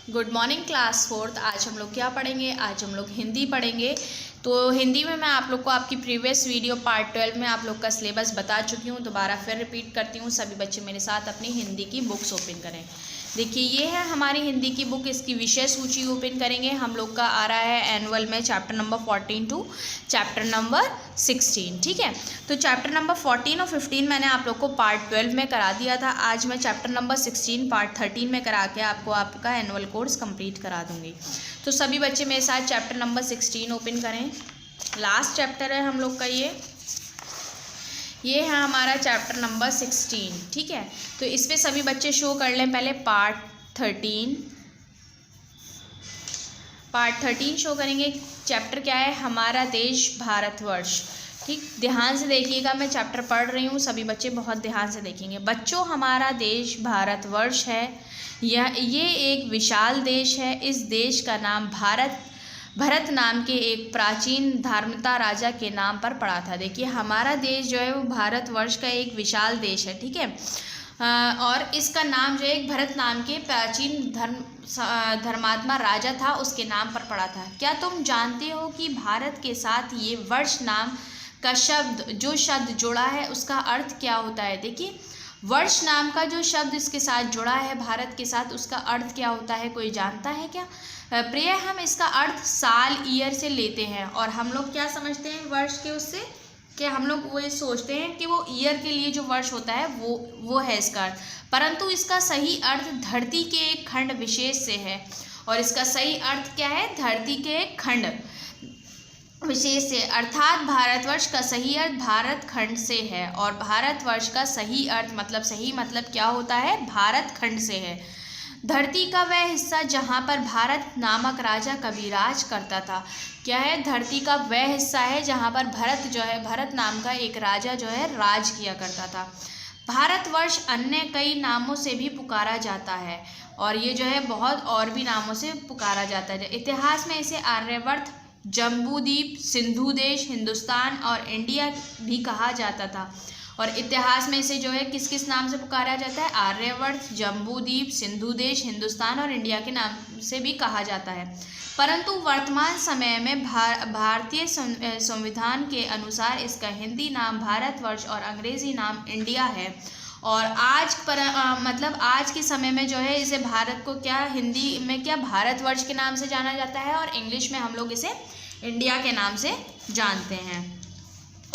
Good morning class fourth. आज हम लोग क्या पढ़ेंगे? आज हम लोग हिंदी पढ़ेंगे। तो हिंदी में मैं आप लोग को आपकी प्रीवियस वीडियो पार्ट 12 में आप लोग का सिलेबस बता चुकी हूँ। दोबारा फिर रिपीट करती हूँ, सभी बच्चे मेरे साथ अपनी हिंदी की बुक्स ओपन करें। देखिए ये है हमारी हिंदी की बुक, इसकी विषय सूची ओपन करेंगे। हम लोग का आ रहा है एनुअल में chapter number 14 to chapter number 16। ठीक है, तो चैप्टर नंबर 14 और 15 मैंने आप लोग को पार्ट 12 में करा दिया था। आज मैं चैप्टर नंबर 16 पार्ट 13 में करा के आपको आपका एनुअल कोर्स कंप्लीट करा दूंगी। तो सभी बच्चे मेरे साथ चैप्टर नंबर 16 ओपन करें। लास्ट चैप्टर है हम लोग का ये है हमारा चैप्टर नंबर 16। ठीक है, तो इस पर सभी बच्चे शो कर लें। पहले पार्ट 13 शो करेंगे। चैप्टर क्या है? हमारा देश भारतवर्ष। ठीक, ध्यान से देखिएगा, मैं चैप्टर पढ़ रही हूँ, सभी बच्चे बहुत ध्यान से देखेंगे। बच्चों, हमारा देश भारतवर्ष है। ये एक विशाल देश है। इस देश का नाम भरत नाम के एक प्राचीन धार्मिकता राजा के नाम पर पड़ा था। देखिए हमारा देश जो है वो भारतवर्ष का एक विशाल देश है। ठीक है, और इसका नाम जो है एक भरत नाम के प्राचीन धर्मात्मा राजा था, उसके नाम पर पड़ा था। क्या तुम जानते हो कि भारत के साथ ये वर्ष नाम का शब्द जुड़ा है, उसका अर्थ क्या होता है? देखिए वर्ष नाम का जो शब्द इसके साथ जुड़ा है भारत के साथ, उसका अर्थ क्या होता है? कोई जानता है क्या? प्रिय, हम इसका अर्थ साल ईयर से लेते हैं, और हम लोग क्या समझते हैं वर्ष के उससे? कि हम लोग वो ये सोचते हैं कि वो ईयर के लिए जो वर्ष होता है वो है इसका अर्थ। परंतु इसका सही अर्थ धरती के एक खंड विशेष से है। और इसका सही अर्थ क्या है? धरती के एक खंड विशेष से, अर्थात भारतवर्ष का सही अर्थ भारत खंड से है। और भारतवर्ष का सही अर्थ सही मतलब क्या होता है? भारत खंड से है। धरती का वह हिस्सा जहाँ पर भारत नामक राजा कभी राज करता था। क्या है? धरती का वह हिस्सा है जहाँ पर भरत नाम का एक राजा जो है राज किया करता था। भारतवर्ष अन्य कई नामों से भी पुकारा जाता है, और ये जो है बहुत और भी नामों से पुकारा जाता है। इतिहास में इसे आर्यवर्त, जम्बूद्वीप, सिंधु देश, हिंदुस्तान और इंडिया भी कहा जाता था। और इतिहास में इसे जो है किस किस नाम से पुकारा जाता है? आर्यवर्त, जम्बूद्वीप, सिंधु देश, हिंदुस्तान और इंडिया के नाम से भी कहा जाता है। परंतु वर्तमान समय में भारतीय संविधान के अनुसार इसका हिंदी नाम भारतवर्ष और अंग्रेजी नाम इंडिया है। और आज के समय में जो है इसे भारत को क्या हिंदी में क्या भारतवर्ष के नाम से जाना जाता है, और इंग्लिश में हम लोग इसे इंडिया के नाम से जानते हैं।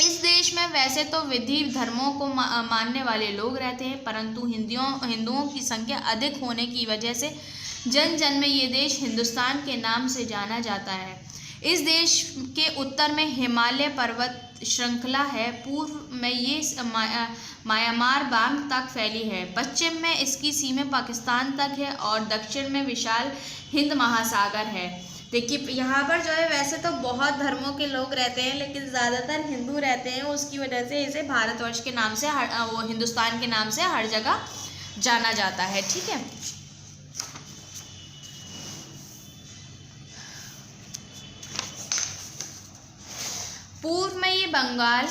इस देश में वैसे तो विधि धर्मों को मानने वाले लोग रहते हैं, परंतु हिंदुओं की संख्या अधिक होने की वजह से जन जन में ये देश हिंदुस्तान के नाम से जाना जाता है। इस देश के उत्तर में हिमालय पर्वत श्रृंखला है, पूर्व में ये म्यांमार बांग तक फैली है, पश्चिम में इसकी सीमा पाकिस्तान तक है, और दक्षिण में विशाल हिंद महासागर है। देखिए यहाँ पर जो है वैसे तो बहुत धर्मों के लोग रहते हैं, लेकिन ज़्यादातर हिंदू रहते हैं, उसकी वजह से इसे भारतवर्ष के नाम से वो हिंदुस्तान के नाम से हर जगह जाना जाता है। ठीक है, पूर्व में ये बंगाल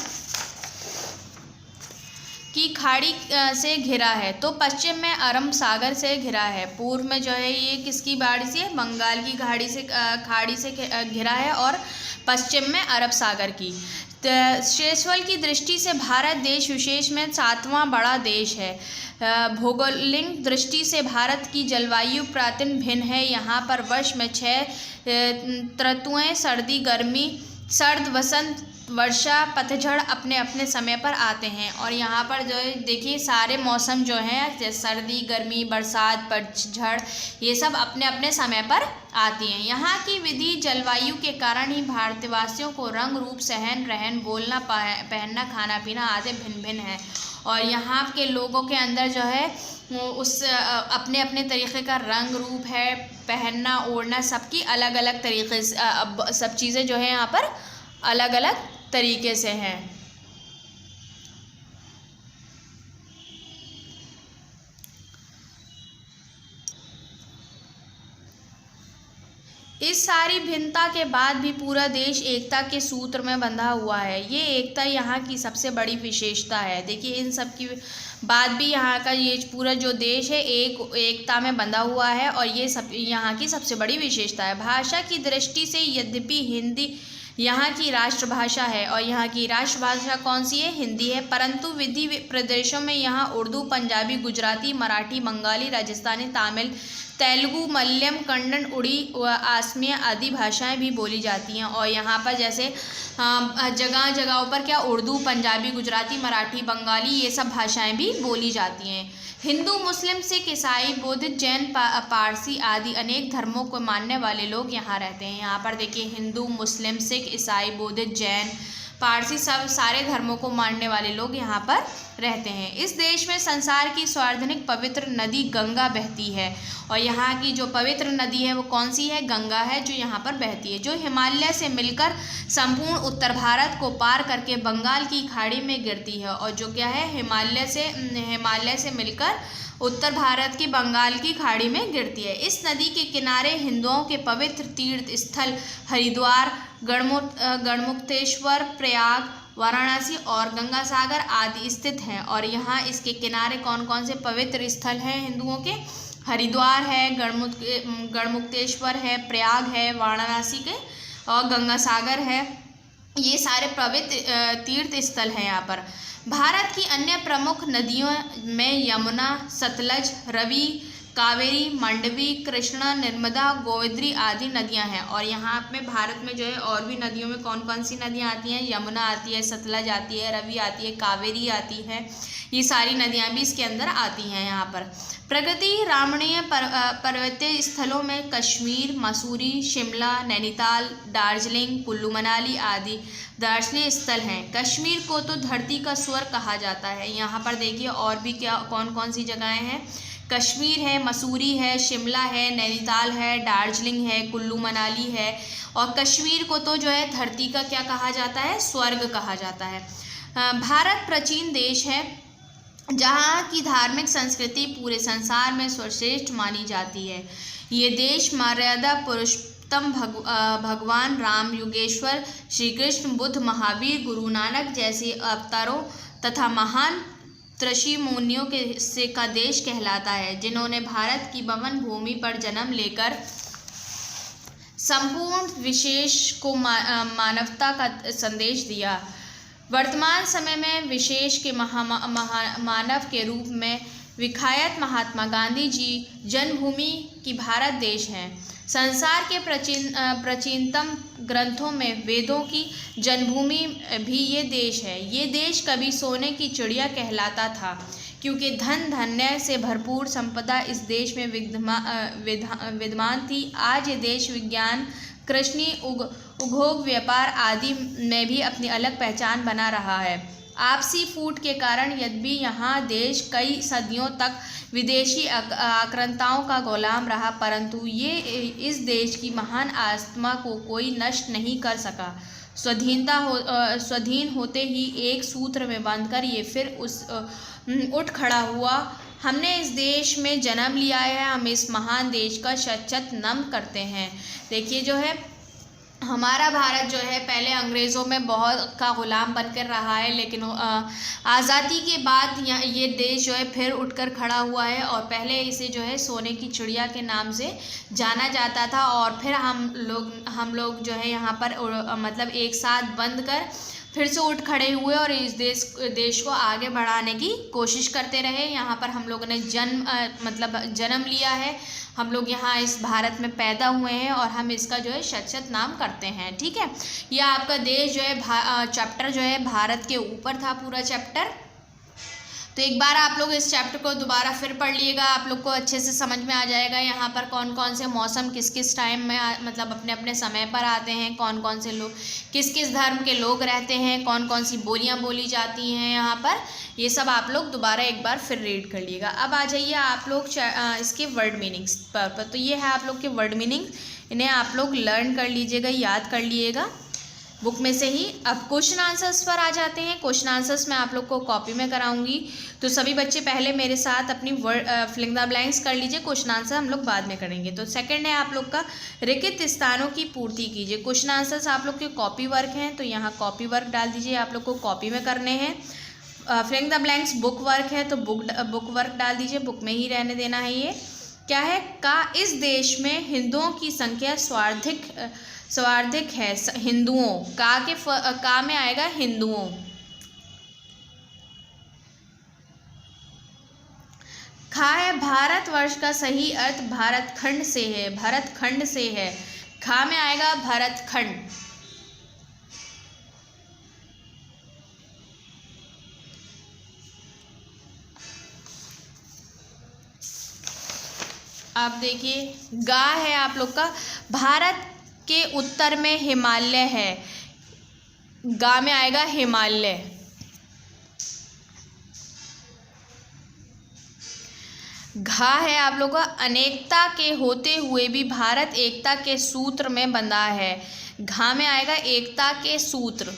की खाड़ी से घिरा है, तो पश्चिम में अरब सागर से घिरा है। पूर्व में जो है ये किसकी बाड़ी से? बंगाल की खाड़ी से घिरा है, और पश्चिम में अरब सागर की। क्षेत्रफल की दृष्टि से भारत देश विशेष में 7वां बड़ा देश है। भौगोलिक दृष्टि से भारत की जलवायु प्रांतीय भिन्न है। यहाँ पर वर्ष में 6 ऋतुएं सर्दी, गर्मी, सर्द, वसंत, वर्षा, पतझड़ अपने अपने समय पर आते हैं। और यहाँ पर जो है देखिए सारे मौसम जो हैं जैसे सर्दी, गर्मी, बरसात, पतझड़, ये सब अपने अपने समय पर आती हैं। यहाँ की विधि जलवायु के कारण ही भारतवासियों को रंग रूप, सहन रहन, बोलना, पहनना, खाना पीना आदि भिन्न भिन्न है। और यहाँ के लोगों के अंदर जो है उस अपने अपने तरीक़े का रंग रूप है, पहनना ओढ़ना सबकी अलग अलग तरीक़े से सब चीज़ें जो है यहाँ पर अलग अलग तरीके से हैं। इस सारी भिन्नता के बाद भी पूरा देश एकता के सूत्र में बंधा हुआ है। ये एकता यहाँ की सबसे बड़ी विशेषता है। देखिए इन सब की बाद भी यहाँ का ये पूरा जो देश है एकता में बंधा हुआ है और ये सब यहाँ की सबसे बड़ी विशेषता है। भाषा की दृष्टि से यद्यपि हिंदी यहाँ की राष्ट्रभाषा है और यहाँ की राष्ट्रभाषा कौन सी है? हिंदी है, परंतु विधि प्रदेशों में यहाँ उर्दू, पंजाबी, गुजराती, मराठी, बंगाली, राजस्थानी, तमिल, तेलुगु, मलयालम, कन्नड़, उड़ी व असमिया आदि भाषाएं भी बोली जाती हैं। और यहाँ पर जैसे जगह जगहों पर क्या उर्दू, पंजाबी, गुजराती, मराठी, बंगाली ये सब भाषाएं भी बोली जाती हैं। हिंदू, मुस्लिम, सिख, ईसाई, बौद्ध, जैन, पारसी आदि अनेक धर्मों को मानने वाले लोग यहाँ रहते हैं। यहाँ पर देखिए हिंदू, मुस्लिम, सिख, ईसाई, बौद्ध, जैन, पारसी सब सारे धर्मों को मानने वाले लोग यहाँ पर रहते हैं। इस देश में संसार की सर्वाधिक पवित्र नदी गंगा बहती है और यहाँ की जो पवित्र नदी है वो कौन सी है? गंगा है, जो यहाँ पर बहती है, जो हिमालय से मिलकर संपूर्ण उत्तर भारत को पार करके बंगाल की खाड़ी में गिरती है। और जो क्या है? हिमालय से मिलकर उत्तर भारत की बंगाल की खाड़ी में गिरती है। इस नदी के किनारे हिंदुओं के पवित्र तीर्थ स्थल हरिद्वार, गढ़मुक्तेश्वर, प्रयाग, वाराणसी और गंगा सागर आदि स्थित हैं। और यहाँ इसके किनारे कौन कौन से पवित्र स्थल हैं हिंदुओं के? हरिद्वार है, गढ़मुक्तेश्वर है, प्रयाग है, वाराणसी के और गंगा सागर है। ये सारे पवित्र तीर्थ स्थल हैं यहाँ पर। भारत की अन्य प्रमुख नदियों में यमुना, सतलज, रवि, कावेरी, मांडवी, कृष्णा, नर्मदा, गोदावरी आदि नदियां हैं। और यहाँ में भारत में जो है और भी नदियों में कौन कौन सी नदियां आती हैं? यमुना आती है, सतलज आती है, रवि आती है, कावेरी आती है। ये सारी नदियां भी इसके अंदर आती हैं। यहाँ पर प्रकृति रमणीय पर्वतीय स्थलों में कश्मीर, मसूरी, शिमला, नैनीताल, दार्जिलिंग, कुल्लू मनाली आदि दर्शनीय स्थल हैं। कश्मीर को तो धरती का स्वर्ग कहा जाता है। यहाँ पर देखिए और भी क्या कौन कौन सी जगहें हैं? कश्मीर है, मसूरी है, शिमला है, नैनीताल है, दार्जिलिंग है, कुल्लू मनाली है। और कश्मीर को तो जो है धरती का क्या कहा जाता है? स्वर्ग कहा जाता है। भारत प्राचीन देश है जहाँ की धार्मिक संस्कृति पूरे संसार में सर्वश्रेष्ठ मानी जाती है। ये देश मर्यादा पुरुषोत्तम भगवान राम, योगेश्वर श्री कृष्ण, बुद्ध, महावीर, गुरु नानक जैसे अवतारों तथा महान ऋषि मुनियों का देश कहलाता है, जिन्होंने भारत की पावन भूमि पर जन्म लेकर संपूर्ण विशेष को मानवता का संदेश दिया। वर्तमान समय में विशेष के मानव के रूप में विख्यात महात्मा गांधी जी जन्मभूमि की भारत देश हैं। संसार के प्राचीनतम ग्रंथों में वेदों की जन्मभूमि भी ये देश है। ये देश कभी सोने की चिड़िया कहलाता था, क्योंकि धन धान्य से भरपूर संपदा इस देश में विद्यमान थी। आज ये देश विज्ञान, कृषि, उद्योग, व्यापार आदि में भी अपनी अलग पहचान बना रहा है। आपसी फूट के कारण यद्यपि यहाँ देश कई सदियों तक विदेशी आक्रांताओं का गुलाम रहा, परंतु ये इस देश की महान आत्मा को कोई नष्ट नहीं कर सका। स्वाधीन होते ही एक सूत्र में बांधकर ये फिर उठ खड़ा हुआ। हमने इस देश में जन्म लिया है, हम इस महान देश का शत नमन करते हैं। देखिए जो है हमारा भारत जो है पहले अंग्रेज़ों में बहुत का ग़ुलाम बनकर रहा है, लेकिन आज़ादी के बाद ये देश जो है फिर उठकर खड़ा हुआ है। और पहले इसे जो है सोने की चिड़िया के नाम से जाना जाता था, और फिर हम लोग जो है यहाँ पर मतलब एक साथ बंद कर फिर से उठ खड़े हुए और इस देश को आगे बढ़ाने की कोशिश करते रहे। यहाँ पर हम लोगों ने जन्म लिया है, हम लोग यहाँ इस भारत में पैदा हुए हैं और हम इसका जो है शत नाम करते हैं। ठीक है, यह आपका देश जो है चैप्टर जो है भारत के ऊपर था पूरा चैप्टर। तो एक बार आप लोग इस चैप्टर को दोबारा फिर पढ़ लीजिएगा, आप लोग को अच्छे से समझ में आ जाएगा यहाँ पर कौन कौन से मौसम किस किस टाइम में मतलब अपने अपने समय पर आते हैं, कौन कौन से लोग किस किस धर्म के लोग रहते हैं, कौन कौन सी बोलियाँ बोली जाती हैं यहाँ पर, ये सब आप लोग दोबारा एक बार फिर रीड कर लीजिएगा। अब आ जाइए आप लोग इसके वर्ड मीनिंग्स पर। तो ये है आप लोग के वर्ड मीनिंग, इन्हें आप लोग लर्न कर लीजिएगा, याद कर लीजिएगा। बुक में से ही। अब क्वेश्चन आंसर्स पर आ जाते हैं। क्वेश्चन आंसर्स मैं आप लोग को कॉपी में कराऊंगी, तो सभी बच्चे पहले मेरे साथ अपनी वर्ड फिलिंग द ब्लैंक्स कर लीजिए। क्वेश्चन आंसर हम लोग बाद में करेंगे। तो सेकंड है आप लोग का रिक्त स्थानों की पूर्ति कीजिए। क्वेश्चन आंसर्स आप लोग के कॉपी वर्क हैं, तो यहाँ कॉपी वर्क डाल दीजिए, आप लोग को कॉपी में करने हैं। Filling the blanks book work है, तो बुक वर्क डाल दीजिए, बुक में ही रहने देना है। ये क्या है? का इस देश में हिंदुओं की संख्या सर्वाधिक है। हिंदुओं का में आएगा हिंदुओं। खा है भारतवर्ष का सही अर्थ भारतखंड से है, भारतखंड से है। खा में आएगा भारतखंड। आप देखिए गा है आप लोग का भारत के उत्तर में हिमालय है, गा में आएगा हिमालय। घा है आप लोग का अनेकता के होते हुए भी भारत एकता के सूत्र में बंधा है, घा में आएगा एकता के सूत्र।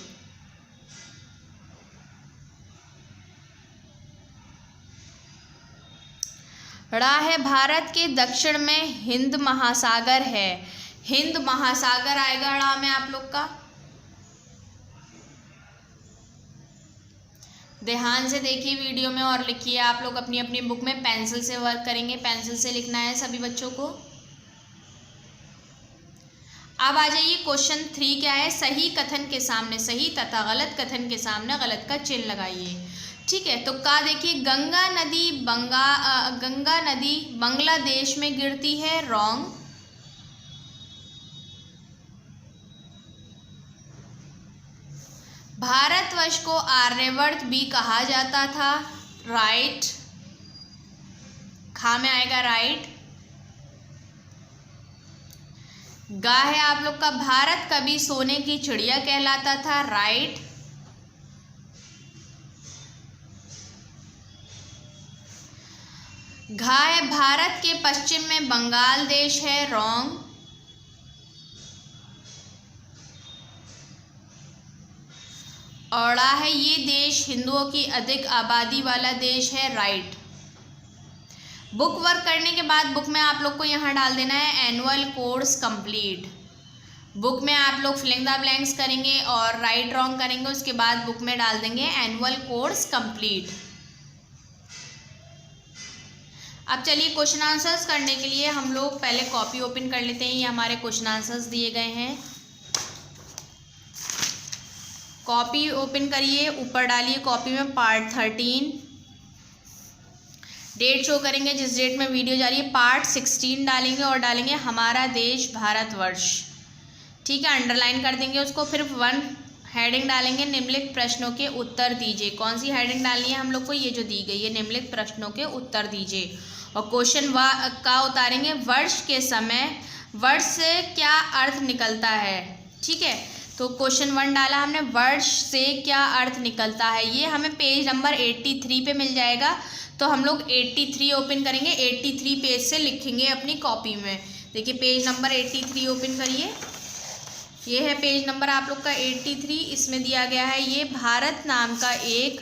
ड़ा है भारत के दक्षिण में हिंद महासागर है, हिंद महासागर आएगा ड़ा में आप लोग का। ध्यान से देखिए वीडियो में और लिखिए। आप लोग अपनी अपनी बुक में पेंसिल से वर्क करेंगे, पेंसिल से लिखना है सभी बच्चों को। अब आ जाइए क्वेश्चन 3 क्या है? सही कथन के सामने सही तथा गलत कथन के सामने गलत का चिन्ह लगाइए। ठीक है, तो का देखिए गंगा नदी बांग्लादेश में गिरती है, रॉन्ग। भारतवर्ष को आर्यवर्त भी कहा जाता था, राइट। खा में आएगा राइट। गा है आप लोग का भारत कभी सोने की चिड़िया कहलाता था, राइट। घा है भारत के पश्चिम में बंगाल देश है, रॉन्ग। औड़ा है ये देश हिंदुओं की अधिक आबादी वाला देश है, राइट। बुक वर्क करने के बाद बुक में आप लोग को यहाँ डाल देना है एनुअल कोर्स कंप्लीट। बुक में आप लोग फिलिंग द ब्लैंक्स करेंगे और राइट रॉन्ग करेंगे, उसके बाद बुक में डाल देंगे एनुअल कोर्स कंप्लीट। अब चलिए क्वेश्चन आंसर्स करने के लिए हम लोग पहले कॉपी ओपन कर लेते हैं। ये हमारे क्वेश्चन आंसर्स दिए गए हैं। कॉपी ओपन करिए, ऊपर डालिए कॉपी में पार्ट 13, डेट शो करेंगे जिस डेट में वीडियो जा रही है। पार्ट 16 डालेंगे और डालेंगे हमारा देश भारतवर्ष। ठीक है, अंडरलाइन कर देंगे उसको। फिर 1 हेडिंग डालेंगे निम्नलिखित प्रश्नों के उत्तर दीजिए। कौन सी हेडिंग डालनी है हम लोग को? ये जो दी गई है, निम्नलिखित प्रश्नों के उत्तर दीजिए। और क्वेश्चन का उतारेंगे वर्ष के समय वर्ष से क्या अर्थ निकलता है। ठीक है, तो क्वेश्चन 1 डाला हमने, वर्ष से क्या अर्थ निकलता है। ये हमें पेज नंबर 83 पे मिल जाएगा। तो हम लोग 83 ओपन करेंगे, 83 पेज से लिखेंगे अपनी कॉपी में। देखिए पेज नंबर 83 ओपन करिए। ये है पेज नंबर आप लोग का 83। इसमें दिया गया है ये भारत नाम का एक,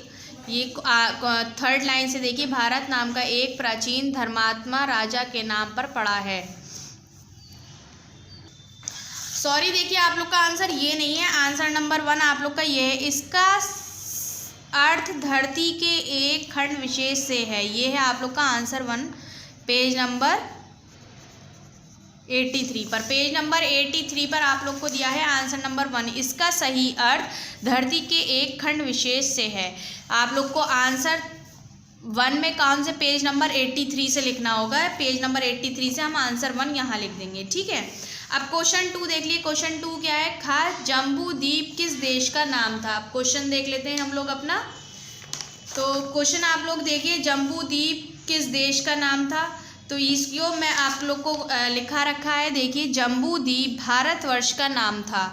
ये 3rd लाइन से देखिए, भारत नाम का एक प्राचीन धर्मात्मा राजा के नाम पर पड़ा है। सॉरी, देखिए आप लोग का आंसर ये नहीं है, आंसर नंबर 1 आप लोग का ये है। इसका अर्थ धरती के एक खंड विशेष से है। ये है आप लोग का आंसर 1 पेज नंबर 83 पर। पेज नंबर 83 पर आप लोग को दिया है आंसर नंबर 1, इसका सही अर्थ धरती के एक खंड विशेष से है। आप लोग को आंसर 1 में कौन से पेज नंबर 83 से लिखना होगा? पेज नंबर 83 से हम आंसर 1 यहाँ लिख देंगे। ठीक है, अब क्वेश्चन 2 देख लिए। क्वेश्चन 2 क्या है? खास जम्बू द्वीप किस देश का नाम था। अब क्वेश्चन देख लेते हैं हम लोग अपना। तो क्वेश्चन आप लोग देखिए, जम्बू द्वीप किस देश का नाम था। तो इसको मैं आप लोग को लिखा रखा है, देखिए जम्बू द्वीप भारतवर्ष का नाम था।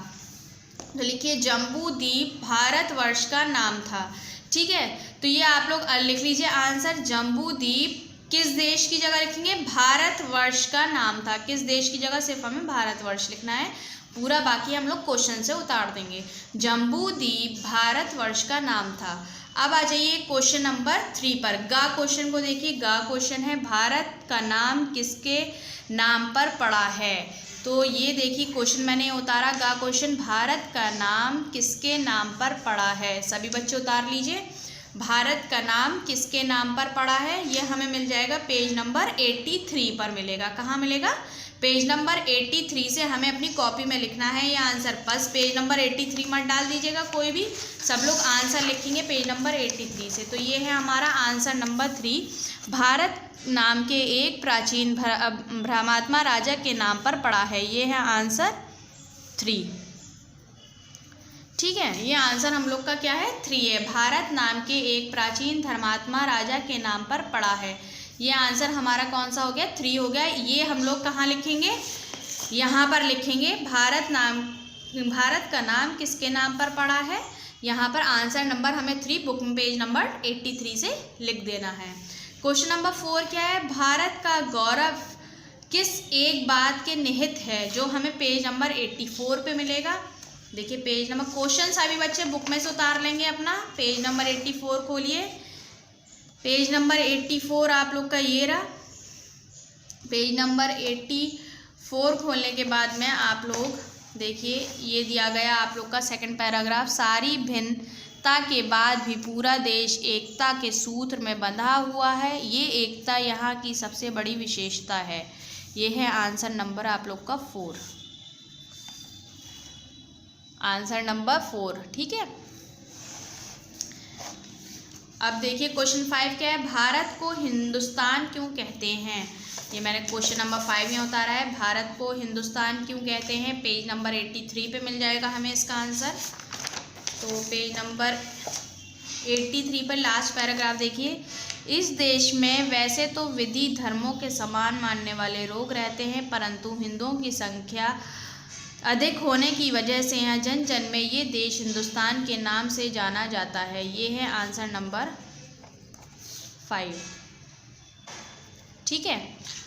तो लिखिए जम्बू द्वीप भारतवर्ष का नाम था। ठीक है, तो ये आप लोग लिख लीजिए आंसर, जम्बू द्वीप किस देश की जगह लिखेंगे, भारतवर्ष का नाम था। किस देश की जगह सिर्फ हमें भारतवर्ष लिखना है, पूरा बाकी हम लोग क्वेश्चन से उतार देंगे। जम्बूद्वीप भारतवर्ष का नाम था। अब आ जाइए क्वेश्चन नंबर 3 पर। गा क्वेश्चन को देखिए, गा क्वेश्चन है भारत का नाम किसके नाम पर पड़ा है। तो ये देखिए क्वेश्चन मैंने उतारा, गा क्वेश्चन, भारत का नाम किसके नाम पर पड़ा है। सभी बच्चे उतार लीजिए, भारत का नाम किसके नाम पर पड़ा है। ये हमें मिल जाएगा पेज नंबर 83 पर मिलेगा। कहाँ मिलेगा, पेज नंबर 83 से हमें अपनी कॉपी में लिखना है ये आंसर। बस पेज नंबर 83 मत डाल दीजिएगा कोई भी, सब लोग आंसर लिखेंगे पेज नंबर 83 से। तो ये है हमारा आंसर नंबर 3, भारत नाम के एक प्राचीन ब्रह्मात्मा राजा के नाम पर पड़ा है। ये है आंसर 3। ठीक है, ये आंसर हम लोग का क्या है, 3 है। भारत नाम के एक प्राचीन धर्मात्मा राजा के नाम पर पड़ा है। ये आंसर हमारा कौन सा हो गया, 3 हो गया। ये हम लोग कहाँ लिखेंगे, यहाँ पर लिखेंगे, भारत का नाम किसके नाम पर पड़ा है। यहाँ पर आंसर नंबर हमें 3 बुक में पेज नंबर 83 से लिख देना है। क्वेश्चन नंबर 4 क्या है, भारत का गौरव किस एक बात के निहित है, जो हमें पेज नंबर 84 पे मिलेगा। देखिए पेज नंबर, क्वेश्चन सभी बच्चे बुक में से उतार लेंगे अपना। पेज नंबर 84 खोलिए, पेज नंबर 84 आप लोग का ये रहा। पेज नंबर 84 खोलने के बाद में आप लोग देखिए ये दिया गया आप लोग का सेकंड पैराग्राफ, सारी भिन्नता के बाद भी पूरा देश एकता के सूत्र में बंधा हुआ है, ये एकता यहाँ की सबसे बड़ी विशेषता है। ये है आंसर नंबर आप लोग का 4, आंसर नंबर 4। ठीक है, अब देखिए क्वेश्चन 5 क्या है, भारत को हिंदुस्तान क्यों कहते हैं। ये मैंने क्वेश्चन नंबर 5 में उतारा है, भारत को हिंदुस्तान क्यों कहते हैं। पेज नंबर 83 पे मिल जाएगा हमें इसका आंसर। तो पेज नंबर 83 पर लास्ट पैराग्राफ देखिए, इस देश में वैसे तो विधि धर्मों के समान मानने वाले लोग रहते हैं, परंतु हिंदुओं की संख्या अधिक होने की वजह से यहाँ जन जन में ये देश हिंदुस्तान के नाम से जाना जाता है। ये है आंसर नंबर 5। ठीक है,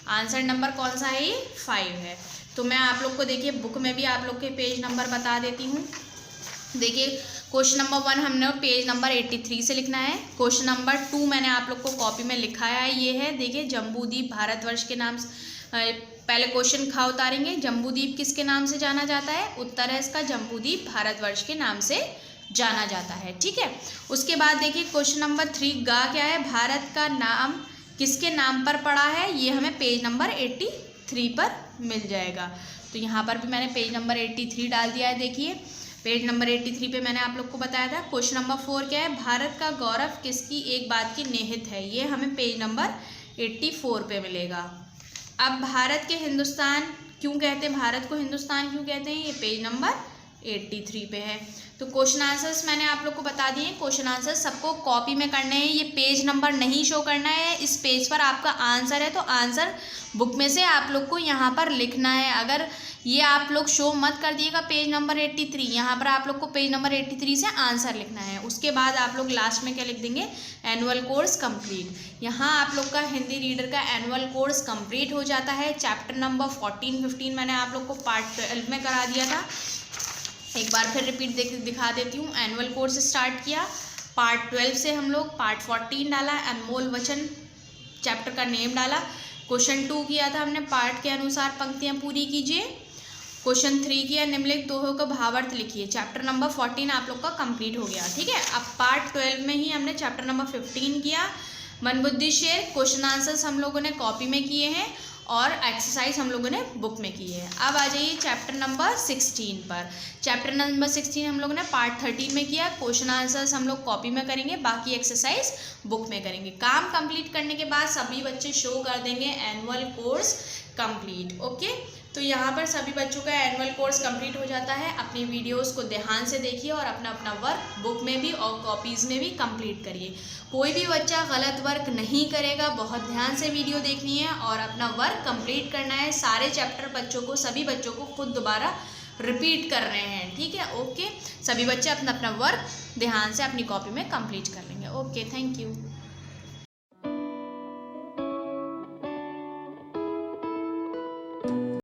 आंसर नंबर कौन सा है, ये 5 है। तो मैं आप लोग को देखिए बुक में भी आप लोग के पेज नंबर बता देती हूँ। देखिए क्वेश्चन नंबर 1 हमने पेज नंबर 83 से लिखना है। क्वेश्चन नंबर 2 मैंने आप लोग को कॉपी में लिखाया है, ये है देखिए, जम्बूद्वीप भारतवर्ष के नाम से। पहले क्वेश्चन खा उतारेंगे, जम्बूद्वीप किसके नाम से जाना जाता है। उत्तर है इसका, जम्बूद्वीप भारतवर्ष के नाम से जाना जाता है। ठीक है, उसके बाद देखिए क्वेश्चन नंबर 3 गा क्या है, भारत का नाम किसके नाम पर पड़ा है। ये हमें पेज नंबर 83 पर मिल जाएगा। तो यहाँ पर भी मैंने पेज नंबर 83 डाल दिया है। देखिए पेज नंबर 83 पे मैंने आप लोग को बताया था। क्वेश्चन नंबर 4 क्या है, भारत का गौरव किसकी एक बात की निहित है। ये हमें पेज नंबर 84 पे मिलेगा। अब भारत के हिंदुस्तान क्यों कहते हैं, भारत को हिंदुस्तान क्यों कहते हैं, ये पेज नंबर 83 पे है। तो क्वेश्चन आंसर्स मैंने आप लोग को बता दिए। क्वेश्चन आंसर्स सबको कॉपी में करने हैं, ये पेज नंबर नहीं शो करना है। इस पेज पर आपका आंसर है तो आंसर बुक में से आप लोग को यहाँ पर लिखना है। अगर ये आप लोग शो मत कर दिएगा पेज नंबर 83, यहाँ पर आप लोग को पेज नंबर 83 से आंसर लिखना है। उसके बाद आप लोग लास्ट में क्या लिख देंगे, एनुअल कोर्स कंप्लीट। यहाँ आप लोग का हिंदी रीडर का एनुअल कोर्स कंप्लीट हो जाता है। चैप्टर नंबर 14, 15 मैंने आप लोग को पार्ट 12 में करा दिया था। एक बार फिर रिपीट दिखा देती हूँ। एनुअल कोर्स स्टार्ट किया, पार्ट 12 से हम लोग पार्ट 14 डाला, अनमोल वचन चैप्टर का नेम डाला। क्वेश्चन 2 किया था हमने, पार्ट के अनुसार पंक्तियाँ पूरी कीजिए। क्वेश्चन 3 किया, निम्नलिखित दोहों का भावार्थ लिखिए। चैप्टर नंबर 14 आप लोग का कंप्लीट हो गया। ठीक है, अब पार्ट 12 में ही हमने चैप्टर नंबर 15 किया, मन बुद्धि शेर। क्वेश्चन आंसर्स हम लोगों ने कॉपी में किए हैं और एक्सरसाइज हम लोगों ने बुक में की है। अब आ जाइए चैप्टर नंबर 16 पर। चैप्टर नंबर 16 हम लोगों ने पार्ट 13 में किया। क्वेश्चन आंसर्स हम लोग कॉपी में करेंगे, बाकी एक्सरसाइज बुक में करेंगे। काम कंप्लीट करने के बाद सभी बच्चे शो कर देंगे एनुअल कोर्स कंप्लीट। ओके, तो यहाँ पर सभी बच्चों का एनुअल कोर्स कंप्लीट हो जाता है। अपनी वीडियोस को ध्यान से देखिए और अपना अपना वर्क बुक में भी और कॉपीज़ में भी कंप्लीट करिए। कोई भी बच्चा गलत वर्क नहीं करेगा, बहुत ध्यान से वीडियो देखनी है और अपना वर्क कंप्लीट करना है। सारे चैप्टर बच्चों को, सभी बच्चों को खुद दोबारा रिपीट कर रहे हैं। ठीक है, ओके, सभी बच्चे अपना अपना वर्क ध्यान से अपनी कॉपी में कंप्लीट कर लेंगे। Okay, thank you.